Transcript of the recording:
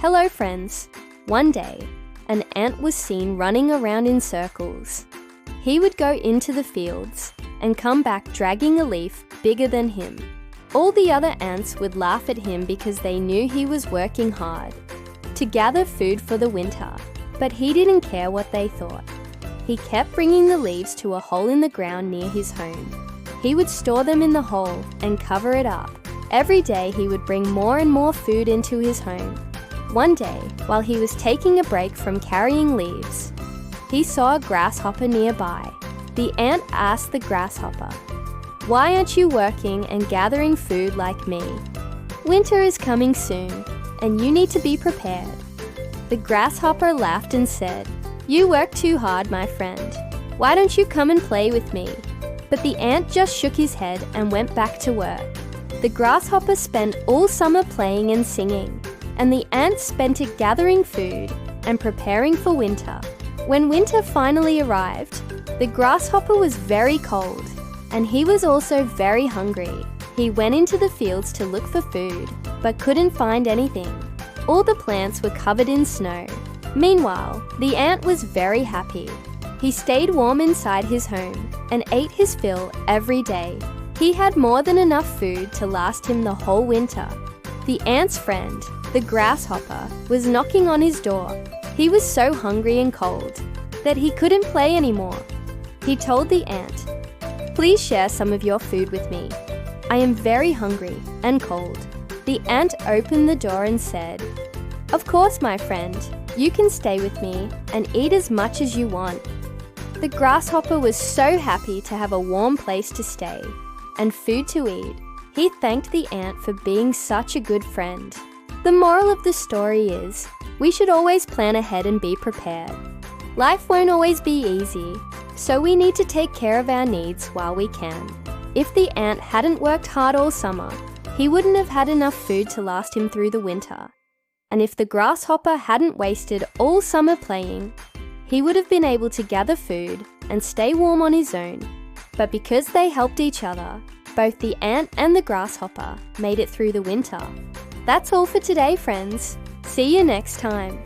Hello friends! One day, an ant was seen running around in circles. He would go into the fields and come back dragging a leaf bigger than him. All the other ants would laugh at him because they knew he was working hard to gather food for the winter, but he didn't care what they thought. He kept bringing the leaves to a hole in the ground near his home. He would store them in the hole and cover it up. Every day he would bring more and more food into his home. One day, while he was taking a break from carrying leaves, he saw a grasshopper nearby. The ant asked the grasshopper, "Why aren't you working and gathering food like me? Winter is coming soon, and you need to be prepared." The grasshopper laughed and said, "You work too hard, my friend. Why don't you come and play with me?" But the ant just shook his head and went back to work. The grasshopper spent all summer playing and singing, and the ant spent it gathering food and preparing for winter. When winter finally arrived, the grasshopper was very cold, and he was also very hungry. He went into the fields to look for food, but couldn't find anything. All the plants were covered in snow. Meanwhile, the ant was very happy. He stayed warm inside his home and ate his fill every day. He had more than enough food to last him the whole winter. The ant's friend, the grasshopper, was knocking on his door. He was so hungry and cold that he couldn't play anymore. He told the ant, "Please share some of your food with me. I am very hungry and cold." The ant opened the door and said, "Of course, my friend, you can stay with me and eat as much as you want." The grasshopper was so happy to have a warm place to stay and food to eat. He thanked the ant for being such a good friend. The moral of the story is, we should always plan ahead and be prepared. Life won't always be easy, so we need to take care of our needs while we can. If the ant hadn't worked hard all summer, he wouldn't have had enough food to last him through the winter. And if the grasshopper hadn't wasted all summer playing, he would have been able to gather food and stay warm on his own. But because they helped each other, both the ant and the grasshopper made it through the winter. That's all for today, friends. See you next time.